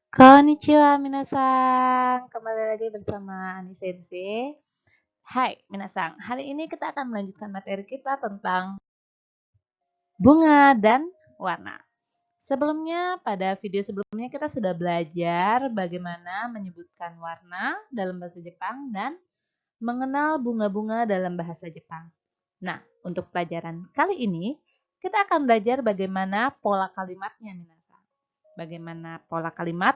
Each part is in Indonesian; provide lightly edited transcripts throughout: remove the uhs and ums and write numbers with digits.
Konnichiwa minasan, kembali lagi bersama Ani Sensei. Hai minasan, hari ini kita akan melanjutkan materi kita tentang bunga dan warna. Sebelumnya, pada video sebelumnya kita sudah belajar bagaimana menyebutkan warna dalam bahasa Jepang dan mengenal bunga-bunga dalam bahasa Jepang. Nah, untuk pelajaran kali ini, kita akan belajar bagaimana pola kalimatnya minasan. Bagaimana pola kalimat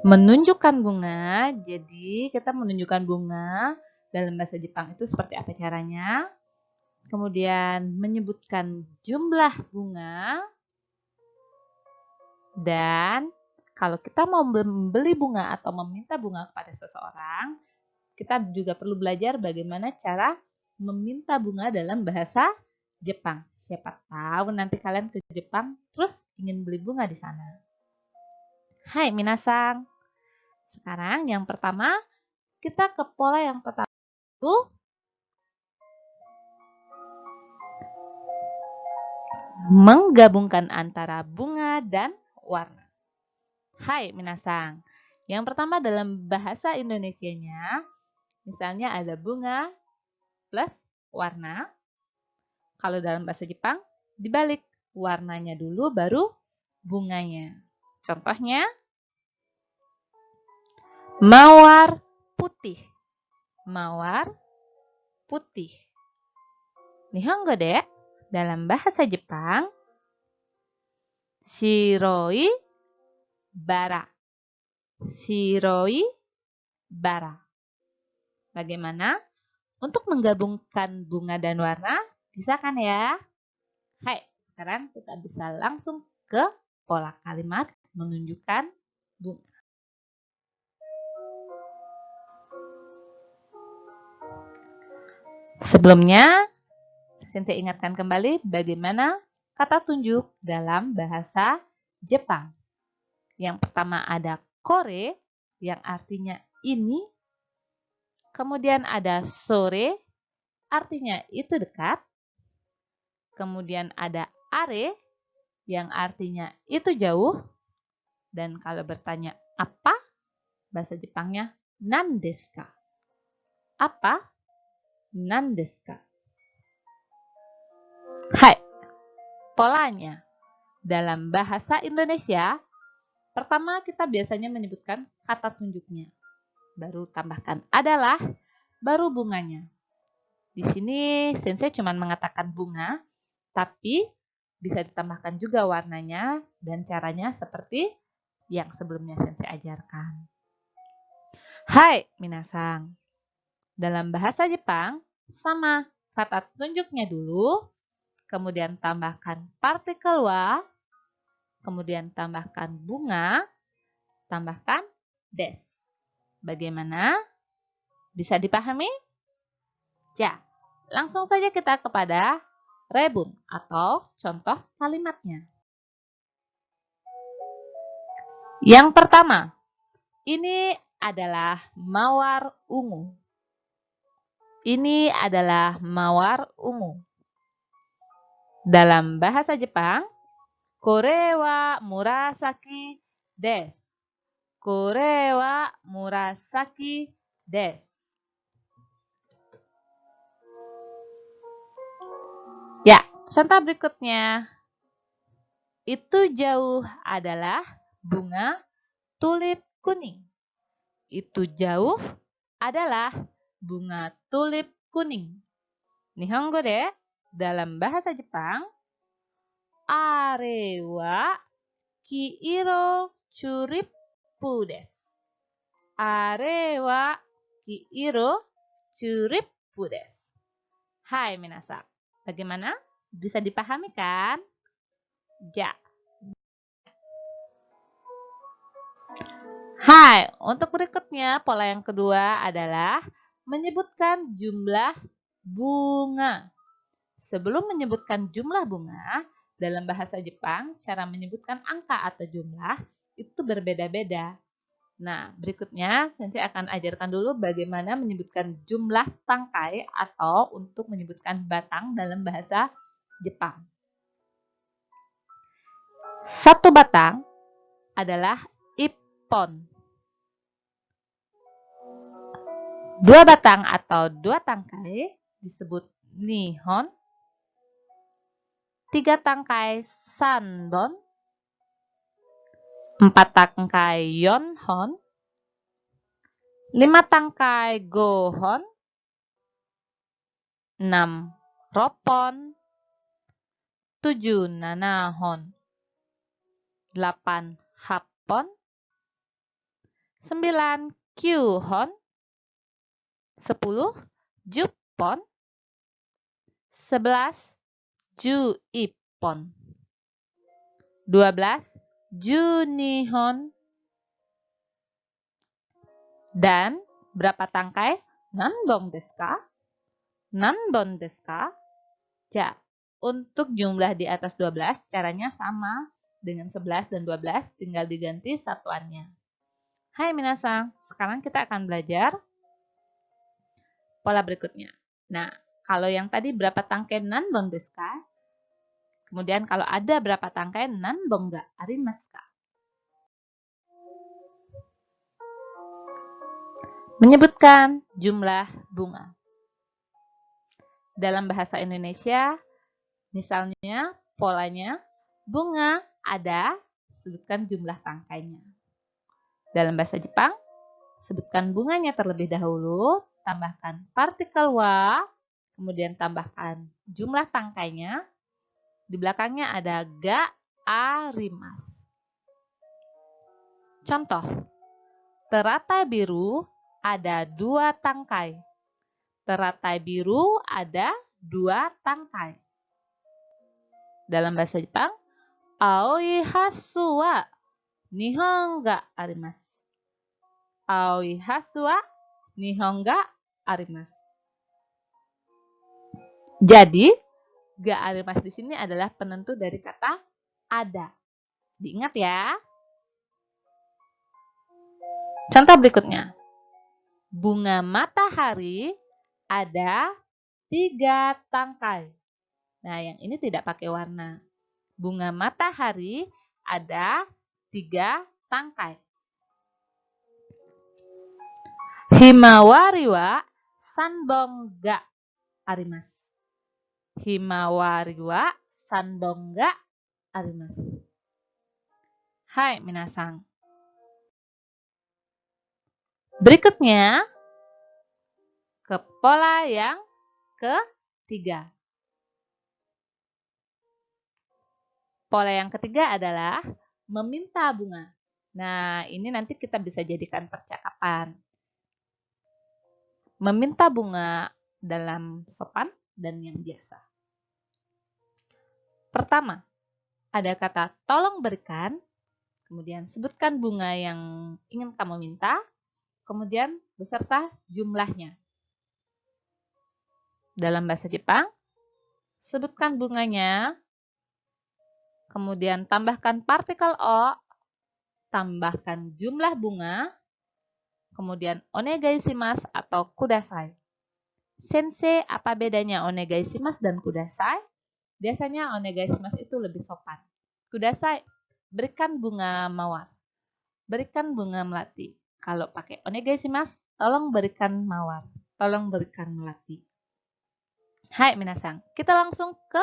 menunjukkan bunga. Jadi kita menunjukkan bunga dalam bahasa Jepang itu seperti apa caranya. Kemudian menyebutkan jumlah bunga. Dan kalau kita mau membeli bunga atau meminta bunga kepada seseorang, kita juga perlu belajar bagaimana cara meminta bunga dalam bahasa Jepang. Siapa tahu nanti kalian ke Jepang terus ingin beli bunga di sana. Hai minasang. Sekarang yang pertama, kita ke pola yang pertama itu menggabungkan antara bunga dan warna. Hai minasang. Yang pertama dalam bahasa Indonesianya, misalnya ada bunga plus warna. Kalau dalam bahasa Jepang, dibalik. Warnanya dulu baru bunganya. Contohnya, mawar putih. Mawar putih. Nihongo de, dalam bahasa Jepang, shiroi bara. Shiroi bara. Bagaimana? Untuk menggabungkan bunga dan warna, bisa kan ya? Hai, sekarang kita bisa langsung ke pola kalimat menunjukkan bunga. Sebelumnya, Sensei ingatkan kembali bagaimana kata tunjuk dalam bahasa Jepang. Yang pertama ada kore, yang artinya ini. Kemudian ada sore, artinya itu dekat. Kemudian ada are, yang artinya itu jauh. Dan kalau bertanya apa, bahasa Jepangnya nan desu ka? Apa? Nan desu ka? Hai, polanya. Dalam bahasa Indonesia, pertama kita biasanya menyebutkan kata tunjuknya. Baru tambahkan adalah, baru bunganya. Di sini Sensei cuma mengatakan bunga, tapi bisa ditambahkan juga warnanya dan caranya seperti yang sebelumnya Sensei ajarkan. Hai minasang. Dalam bahasa Jepang, sama kata tunjuknya dulu, kemudian tambahkan partikel wa, kemudian tambahkan bunga, tambahkan des. Bagaimana? Bisa dipahami? Ya, langsung saja kita kepada rebun atau contoh kalimatnya. Yang pertama, ini adalah mawar ungu. Ini adalah mawar ungu. Dalam bahasa Jepang, kore wa murasaki desu. Kore wa murasaki desu. Ya, contoh berikutnya. Itu jauh adalah bunga tulip kuning. Itu jauh adalah bunga tulip kuning. Nihongo de, dalam bahasa Jepang, are wa kiiro churippu desu. Are wa kiiro churippu desu. Hai minasan, bagaimana? Bisa dipahami kan? Ya. Hai, untuk berikutnya pola yang kedua adalah menyebutkan jumlah bunga. Sebelum menyebutkan jumlah bunga, dalam bahasa Jepang, cara menyebutkan angka atau jumlah itu berbeda-beda. Nah, berikutnya Sensei akan ajarkan dulu bagaimana menyebutkan jumlah tangkai atau untuk menyebutkan batang dalam bahasa Jepang. Satu batang adalah ippon. Dua batang atau dua tangkai disebut nihon. Tiga tangkai sanbon. Empat tangkai yonhon. Lima tangkai gohon. 6 ropon. 7 nanahon. 8 happon. 9 kyuhon. 10 juppon. 11 juippon. 12 junihon. Dan berapa tangkai? Nanbon desu ka? Nanbon desu ka? Ya, untuk jumlah di atas 12 caranya sama dengan 11 dan 12, tinggal diganti satuannya. Hai minasang, sekarang kita akan belajar pola berikutnya. Nah, kalau yang tadi berapa tangkai nanbon desu ka? Kemudian kalau ada berapa tangkai nanbon ga arimasu ka? Menyebutkan jumlah bunga. Dalam bahasa Indonesia, misalnya polanya bunga ada, sebutkan jumlah tangkainya. Dalam bahasa Jepang, sebutkan bunganya terlebih dahulu, tambahkan partikel wa, kemudian tambahkan jumlah tangkainya. Di belakangnya ada ga arimasu. Contoh, teratai biru ada 2 tangkai. Teratai biru ada 2 tangkai. Dalam bahasa Jepang, aoi hasu wa nihon ga arimasu. Aoi hasu wa nihon ga arimasu. Jadi, ga arimasu di sini adalah penentu dari kata ada. Diingat ya. Contoh berikutnya. Bunga matahari ada 3 tangkai. Nah, yang ini tidak pakai warna. Bunga matahari ada 3 tangkai. Himawari wa sanbon ga arimasu. Himawari wa sanbon ga arimasu. Hai minasang. Berikutnya ke pola yang ketiga. Pola yang ketiga adalah meminta bunga. Nah, ini nanti kita bisa jadikan percakapan. Meminta bunga dalam sopan dan yang biasa. Pertama, ada kata tolong berikan, kemudian sebutkan bunga yang ingin kamu minta, kemudian beserta jumlahnya. Dalam bahasa Jepang, sebutkan bunganya, kemudian tambahkan partikel o, tambahkan jumlah bunga, kemudian onegaishimasu atau kudasai. Sensei, apa bedanya onegaishimasu dan kudasai? Biasanya onegaishimasu itu lebih sopan. Kudasai, berikan bunga mawar. Berikan bunga melati. Kalau pakai onegaishimasu, tolong berikan mawar. Tolong berikan melati. Hai minasang, kita langsung ke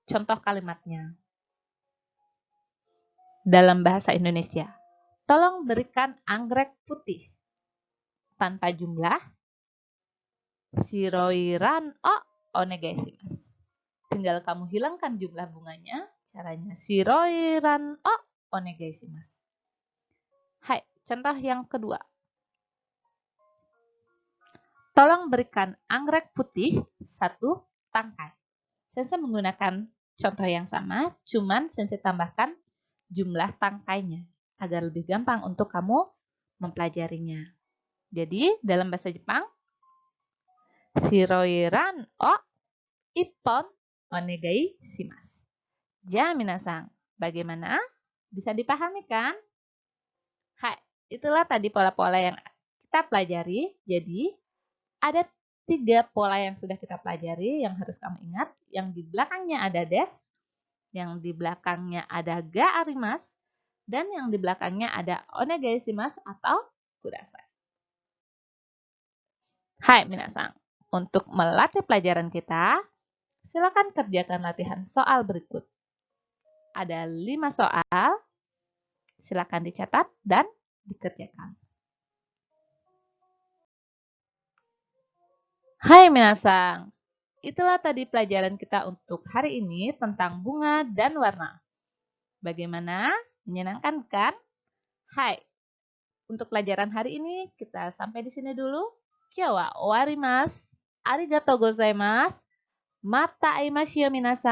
contoh kalimatnya. Dalam bahasa Indonesia, tolong berikan anggrek putih. Tanpa jumlah, shiroiran o onegaishimasu. Tinggal kamu hilangkan jumlah bunganya, caranya shiroiran o onegaishimasu. Hai, contoh yang kedua. Tolong berikan anggrek putih 1 tangkai. Sensei menggunakan contoh yang sama, cuman Sensei tambahkan jumlah tangkainya agar lebih gampang untuk kamu mempelajarinya. Jadi, dalam bahasa Jepang, shiroiran o ippon onegaishimasu. Ja minasang, bagaimana? Bisa dipahami kan? Hai, itulah tadi pola-pola yang kita pelajari. Jadi, ada 3 pola yang sudah kita pelajari yang harus kamu ingat. Yang di belakangnya ada des, yang di belakangnya ada ga arimasu, dan yang di belakangnya ada onegaishimasu atau kudasai. Hai minasan, untuk melatih pelajaran kita, silakan kerjakan latihan soal berikut. Ada 5 soal, silakan dicatat dan dikerjakan. Hai minasan, itulah tadi pelajaran kita untuk hari ini tentang bunga dan warna. Bagaimana? Menyenangkan kan? Hai, untuk pelajaran hari ini kita sampai di sini dulu. Kyo wa owarimasu. Arigatou gozaimasu. Mata aimashou minasan.